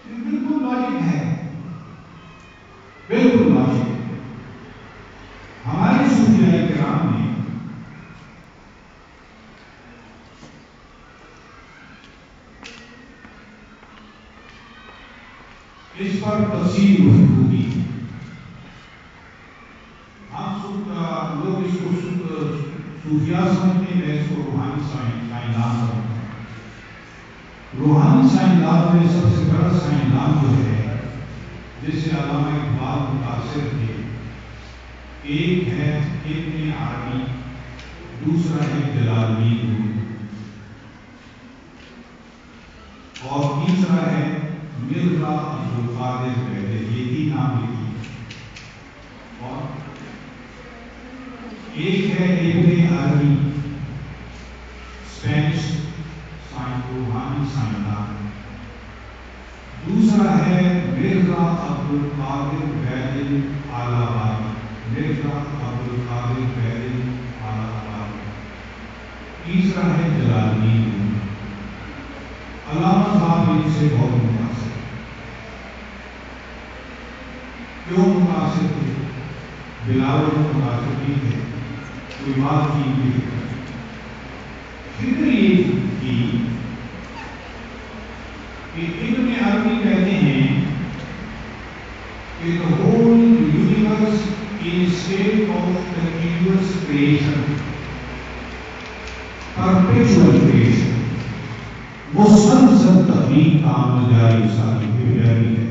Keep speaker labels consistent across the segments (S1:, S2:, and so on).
S1: بالکل لاجک ہے، بالکل لاجک ہے. ہمارے صوفیاء کرام نے اس پر تفصیل گفتگو کی. ہم لوگ اس کو صوفیاء سمجھتے ہیں، اس کو روحانی سائنسدان سمجھتے ہیں. روحانی سائنسدان میں سب سے بڑا سائنسدان جو ہے جس سے علامہ اقبال متاثر تھے، ایک ہے ابن عربی، دوسرا ہے جلال الدین اور تیسرا ہے مرزا عبدالقادر بہلوی. یہ تین نام لکھی. اور ایک ہے ابن عربی اسپینش روحانی سائنسدان، دوسرا ہے مرزا عبدالقادر بہلوی آلابادی، مرزا عبدالقادر بہلوی آلابادی، تیسرا ہے جلال الدین. علامہ صاحب ان سے بہت متاثر. کیوں متاثر تھے؟ بلاول متاثر نہیں تھے، کوئی بات کی فکر یہ تھی کہ ابن عربی کہتے ہیں کہ the whole universe in state of continuous creation, perpetual creation، مسلسل تخلیق کام جاری ساری جاری ہے.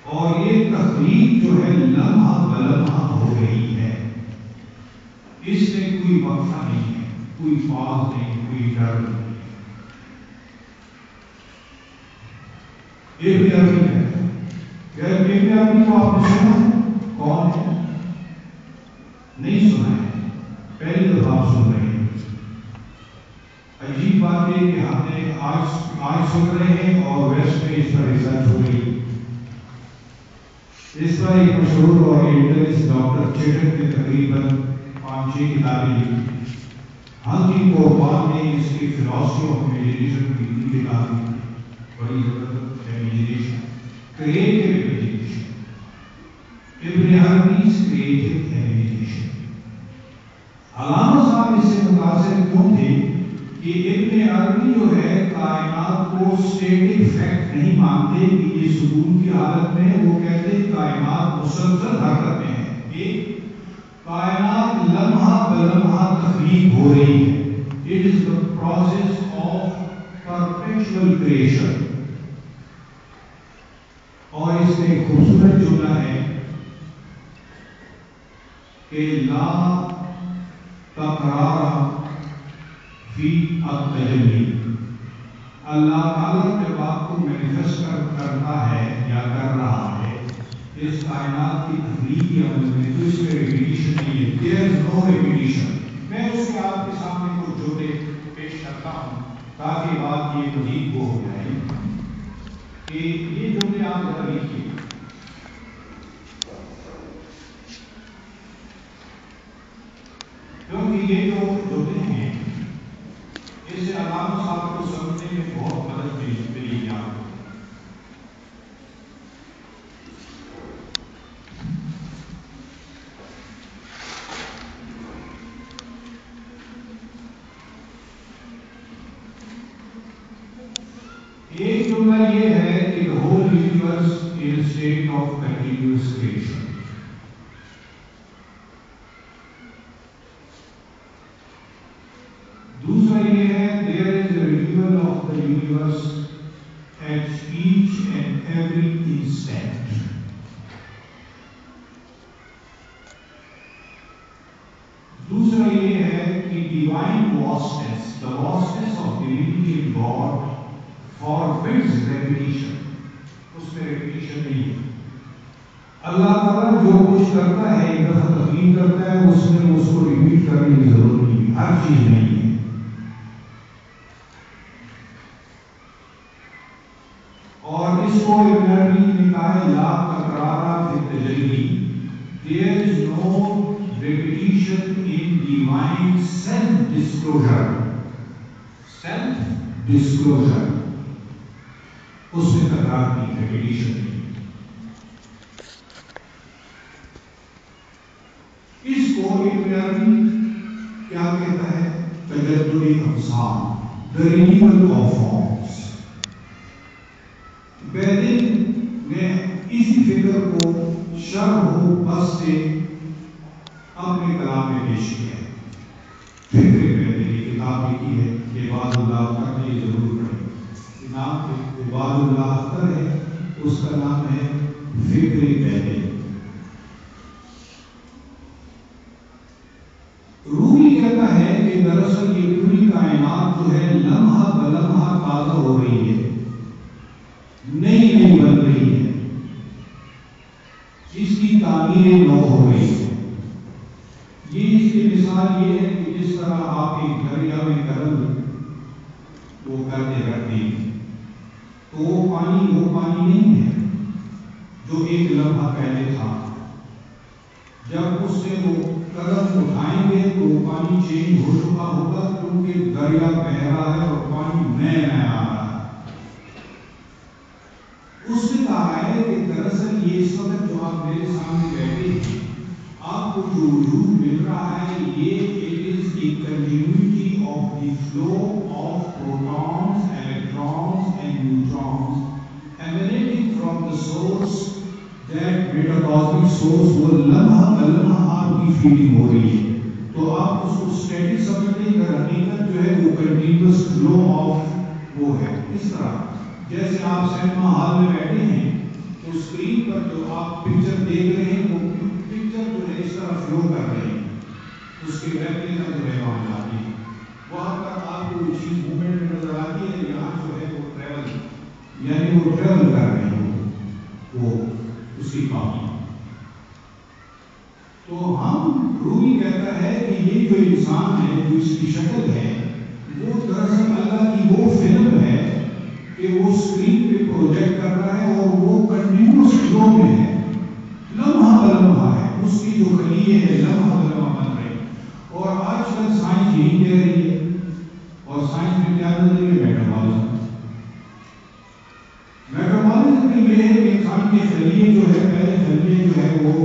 S1: اور یہ تخلیق جو ہے لمحہ بلمحہ ہو رہی ہے، اس میں کوئی وقفہ نہیں ہے، کوئی فاز نہیں، کوئی ڈر نہیں. ابن عربی کہتا ہے. ابن عربی کو آپ نے سنا ہے؟ کون ہے؟ نہیں سنا ہے، پہلی دفعہ آپ سن رہے ہیں. عجیب بات ہے کہ ہم نے آج سن رہے ہیں اور ویسٹ میں اس پر ریسرچ ہو رہی. اس پر ایک مشہور اورینٹلسٹ ڈاکٹر چیٹک نے تقریباً 5-6 کتابیں لکھی. ہنگی کوربان نے اس کی فلاسفی آف امیجینیشن کی کتاب لکھی، بڑی زبردست امیجینیشن، کریٹو امیجینیشن. ابن عربی کریٹو امیجینیشن. علامہ صاحب اس سے متاثر کیوں تھے کہ ابن عربی جو ہے کائنات کو اسٹیٹک فیکٹ نہیں مانتے کہ یہ سکون کی حالت میں، وہ کہتے ہیں کائنات مسلسل حرکت میں ہے، کہ کائنات لمحہ بلمحہ تخلیق ہو رہی ہے. It is the process of perpetual creation. اور اس میں ایک خوبصورت جملہ ہے کہ لا تکرار فی التجلی. اللہ تعالیٰ جب آپ کو مینیفیسٹ کرتا ہے یا کر رہا ہے اس کائنات کی تخلیقی عمل میں، تو اس میں ریپیٹیشن نہیں ہے. دیر از نو ریپیٹیشن. میں اس کے آپ کے سامنے کچھ جملے پیش کرتا ہوں تاکہ بات یہ مزید وہ ہو جائے کہ یہ جملے آپ ذرا لکھیے. کیونکہ یہ جو جملے ہیں اس سے علامہ صاحب کو سمجھنے میں بہت مدد ملی. آپ کو ایک جملہ یہ ہے کہ the whole universe is a state of continuous creation. دوسرا یہ ہے there is a renewal of the universe at each and every instant. دوسرا یہ ہے کہ divine vastness, the vastness of divinity in God forbids repetition. اس میں repetition نہیں ہے. اللہ تعالیٰ جو کچھ کرتا ہے ایک دفعہ تخلیق کرتا ہے، اس میں اس کو ریپیٹ کرنے کی ضرورت نہیں ہے، ہر چیز نہیں ہے. اور اس کو ابن عربی نے کہا ہے لا تکرار فی التجلی. There is no repetition in divine self disclosure. Self disclosure اس میں تکرار کی ہے، ایڈیشن کی۔ اس کو ابن عربی کیا کہتا ہے؟ تجدد امثال، the renewal of forms۔ بیدن نے اسی فکر کو شرح و بس سے اپنے کلام میں پیش کیا ہے۔ فکر بیدن کی کتاب لکھی ہے، عباد اللہ کا، یہ ضرور پڑھیں، نام عباد اللہ اختر ہے، اس کا نام ہے فکر بیدن۔ رومی کہتا ہے کہ دراصل یہ پوری کائنات جو ہے لمحہ بلمحہ تازہ ہو رہی ہے، نئی نئی بن رہی ہے، اس کی تعمیر نو ہو رہی ہے۔ یہ اس کی مثال یہ ہے کہ جس طرح آپ ایک دریا میں قدم وہ کرتے رکھتے ہیں تو وہ پانی نہیں ہے جو ایک لمحہ پہلے تھا۔ جب اس سے وہ قدم اٹھائیں گے تو وہ پانی چینج ہو چکا ہوگا، کیونکہ دریا بہ رہا ہے اور پانی نیا آ رہا ہے۔ اس نے کہا ہے کہ دراصل یہ اس وقت جو آپ میرے سامنے بیٹھے ہیں، آپ کو جو وجود مل رہا ہے، یہ it is a continuity of the flow of protons, electrons and neutrons emanating from the source, that metacosmic source وہ لمحہ بلمحہ آپ کی فیلنگ ہو رہی ہے۔ تو آپ اس کو اسٹیٹک سمجھتے ہیں کہ حقیقت جو ہے وہ کنٹینیوس فلو آف وہ ہے۔ اس طرح جیسے آپ سینما ہال میں بیٹھے ہیں تو اسکرین پر جو آپ پکچر دیکھ رہے ہیں وہ پکچر جو ہے اس طرح فلو کر رہے ہیں، اس کے ریپلیکا جو ہے وہاں جاتی ہے، وہاں پر آپ کو وہ چیز موومنٹ میں نظر آتی ہے، یہاں جو ہے وہ ٹریول، یعنی وہ ٹریول کر رہے ہیں وہ اس کی کاپی۔ تو ہم رومی کہتا ہے کہ یہ جو انسان ہے، جو اس کی شکل ہے، وہ دراصل اللہ کی وہ فلم ہے کہ وہ اسکرین پہ پروجیکٹ کر رہا ہے اور وہ کنٹینیوس فلو میں ہے، لمحہ بلمحہ ہے، اس کی جو خلیے ہے لمحہ بلمحہ بن رہے ہیں۔ اور آج کل سائنس یہی کہہ رہی ہے، اور سائنس میں کیا نظریہ ہے؟ میٹابولزم۔ میٹابولزم میں یہ ہے کہ انسان کے خلیے جو ہے، پہلے خلیے جو ہے وہ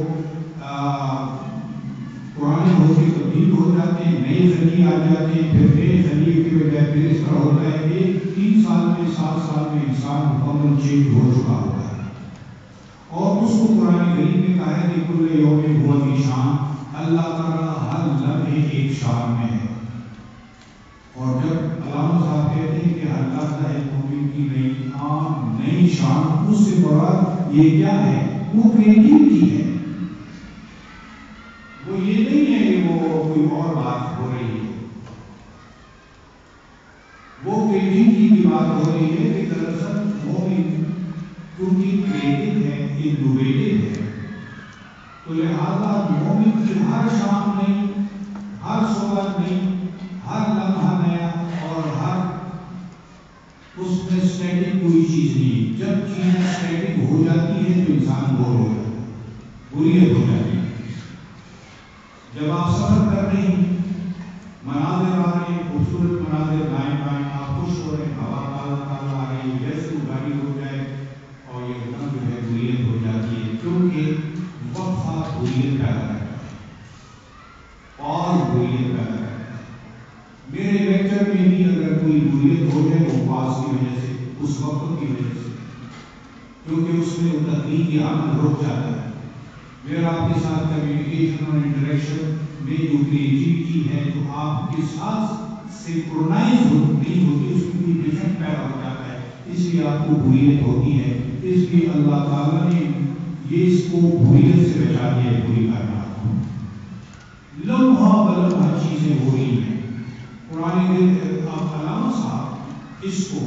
S1: پرانے ہوتے تبدیل ہو جاتے ہیں، نئے خلیے آ جاتے ہیں، پھر نئے خلیے کی بجائے پھر اس طرح ہوتا ہے کہ 3 سال میں 7 سال میں انسان مکمل چینج ہو چکا ہوتا ہے۔ اور اس کو قرآن کریم میں کہا ہے کہ کل یوم ہوا فی شان، اللہ تعالیٰ ہر لمحے ایک شان میں ہے۔ اور جب علامہ صاحب کہتے ہیں کہ ہر لحظہ ہے مومن کی نئی شان، اس سے مراد یہ کیا ہے؟ وہ کریٹیوٹی ہے، وہ یہ نہیں ہے کہ وہ کوئی اور بات ہو رہی ہے، وہ کریٹیوٹی کی بات ہو رہی ہے کہ دراصل مومن کیونکہ کریٹو ہے، انوویٹو ہے، تو لہذا مومن کی ہر شام نئی، ہر صبح نئی، ہر لمحہ نیا، اور ہر اس میں اسٹیٹک کوئی چیز نہیں۔ جب چیز اسٹیٹک ہو جاتی ہے تو انسان بور ہو جاتا ہے، بوریت ہو جاتی ہے۔ جب آپ سفر کر رہے ہیں، مناظر آ رہے ہیں، خوبصورت مناظر دائیں بائیں، آپ خوش ہو رہے ہیں، ہوا تازہ تازہ آ رہی ہے، جیسے وہ گاڑی ہو جائے اور یہ دم جو ہے بوریت ہو جاتی ہے، کیونکہ وقفہ بوریت پیدا کرتا ہے اور بوریت پیدا کرتا ہے۔ میرے لیکچر میں بھی اگر کوئی بوریت ہو جائے وہ پاس کی وجہ سے، اس وقت کی وجہ سے، کیونکہ اس میں وہ تکنیکی عمل رک جاتا ہے۔ میرا آپ کے ساتھ کمیونیکیشن اور انٹریکشن میں جو کریٹیوٹی ہے، جو آپ کے ساتھ سنکرونائز نہیں ہوتی، اس میں ڈفرینٹ پیدا ہو جاتا ہے، اس لیے آپ کو بوریت ہوتی ہے۔ اس لیے اللہ تعالیٰ نے یہ اس کو بوریت سے بچا دیا ہے۔ پوری کائنات کو لمحہ بلمحہ چیزیں ہو رہی ہیں۔ قرآن آپ علامہ صاحب اس کو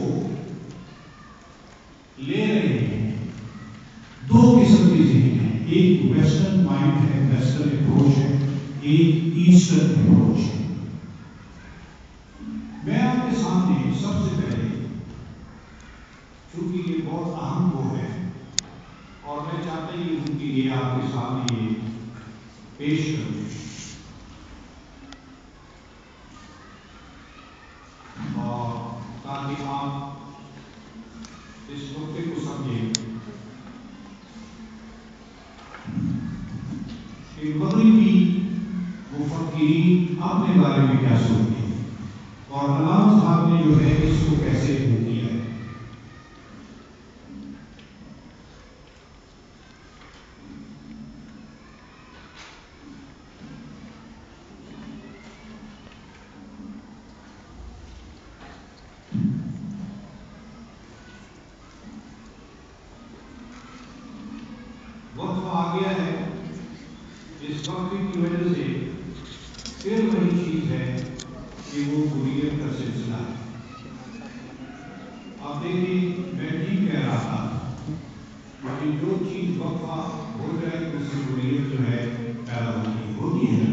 S1: لے رہے ہیں، 2 قسم کے ذہن ہیں، ایک ویسٹرن مائنڈ ہے، ویسٹرن اپروچ ہے، ایک ایسٹرن اپروچ ہے۔ میں آپ کے سامنے سب سے پہلے، چونکہ یہ بہت اہم وہ ہے اور میں چاہتا ہی ہوں کہ یہ آپ کے سامنے یہ پیش کروں، اور تاکہ تاکہ آپ اس نقطے کو سمجھیں کہ مغربی مفکرین اپنے بارے میں کیا سوچتے ہیں اور علامہ صاحب نے جو ہے اس کو کیسے کیا ہے۔ وقت آ گیا ہے، اس وقت کی وجہ سے پھر وہی چیز ہے کہ وہ حریت کا سلسلہ ہے۔ آپ دیکھیں میں ٹھیک کہہ رہا تھا کہ جو چیز وقفہ ہو جائے اس سے حریت جو ہے پیدا ہوتی ہے۔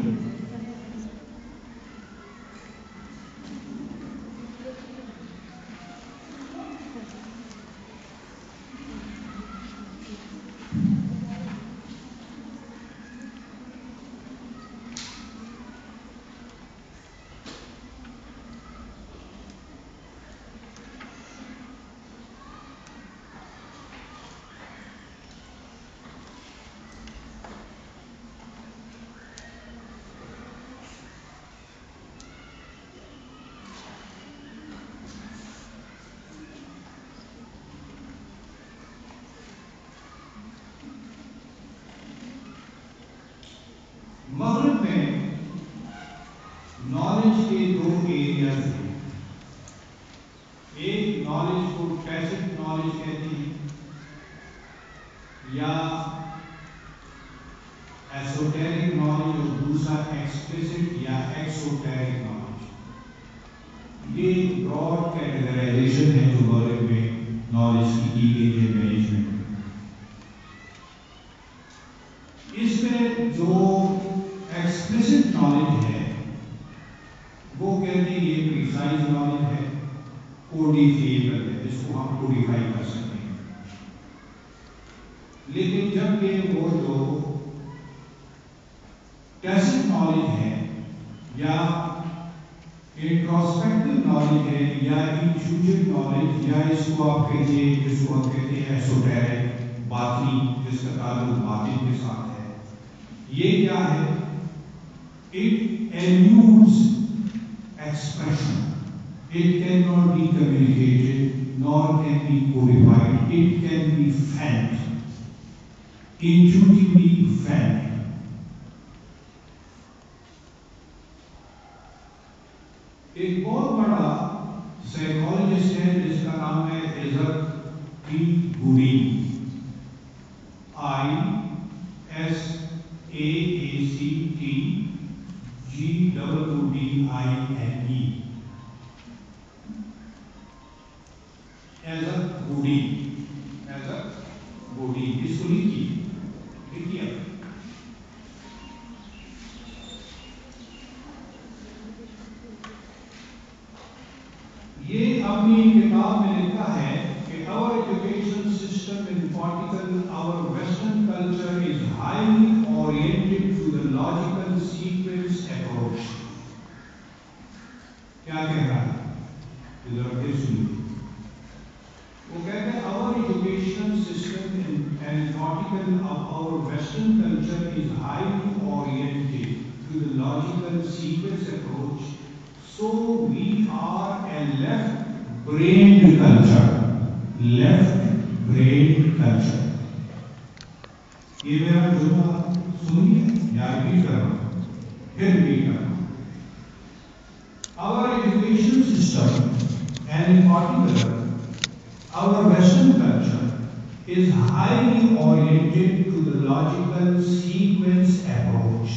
S1: مغرب میں نالج کے دو ایریاز ہیں۔ ایک نالج کو ٹیسٹ نالج کہتے ہیں یا ایسوٹیرک نالج، اور دوسرا ایکسپلیسٹ یا ایکسوٹیرک نالج۔ یہ براڈ کیٹیگرائزیشن ہے جو مغرب میں نالج کی گئی ہے مینجمنٹ میں۔ اس میں جو ایکسپلیسٹ نالج ہے وہ کہتے ہیں یہ پریسائز نالج ہے، کوڈیفیبل ہے، جس کو ہم کوڈیفائی کر سکتے ہیں۔ لیکن جب کہ وہ جو ٹیسٹ نالج ہے یا انٹروسپیکٹو نالج ہے یا انٹیوٹیو نالج، یا اس کو آپ کہتے ہیں جس کو ہم کہتے ہیں ایسوٹیرک، باطنی، جس کا تعلق باطن کے ساتھ ہے، یہ کیا ہے؟ It eludes expression. It cannot be communicated, nor can be codified. It can be felt, intuitively felt. ایک بہت بڑا سائیکالوجسٹ ہے جس کا نام ہے عزت پی گورین، ISAACTGOODINE، عزت گورین، اس کو لکھیے۔ یہ اپنی کتاب میں لکھتا ہے کہ our education system in particular our Western culture is highly oriented to the logical sequence approach۔ کیا کہہ رہا ہے؟ ادھر پھر سنیے۔ وہ کہتے ہیں our education system and particular of our Western culture is highly oriented to the logical sequence approach, so we are a left-brained culture. Left-brained culture. یہ میرا جملہ سنیے یا ریپیٹ کر رہا ہوں، پھر ریپیٹ کر رہا ہوں۔ Our education system and in particular our Western culture is highly oriented to the logical sequence approach۔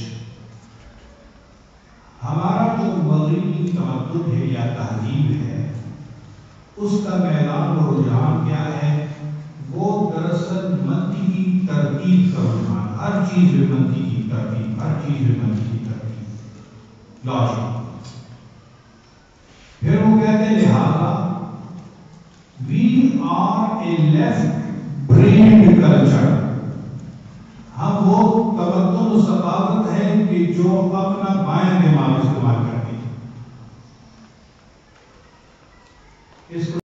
S1: ہمارا جو مغربی تمدن ہے یا تہذیب ہے، اس کا میدان و رجحان کیا ہے؟ وہ دراصل منطقی ترتیب کا رجحان، ہر چیز میں منطقی ترتیب، ہر چیز میں منطقی ترتیب، لاجک۔ پھر وہ کہتے ہیں لہذا we are a left-brained culture۔ ہم وہ تمدن و ثقافت ہے کہ جو اپنا بائیں دماغ استعمال کرتی ہے۔ اس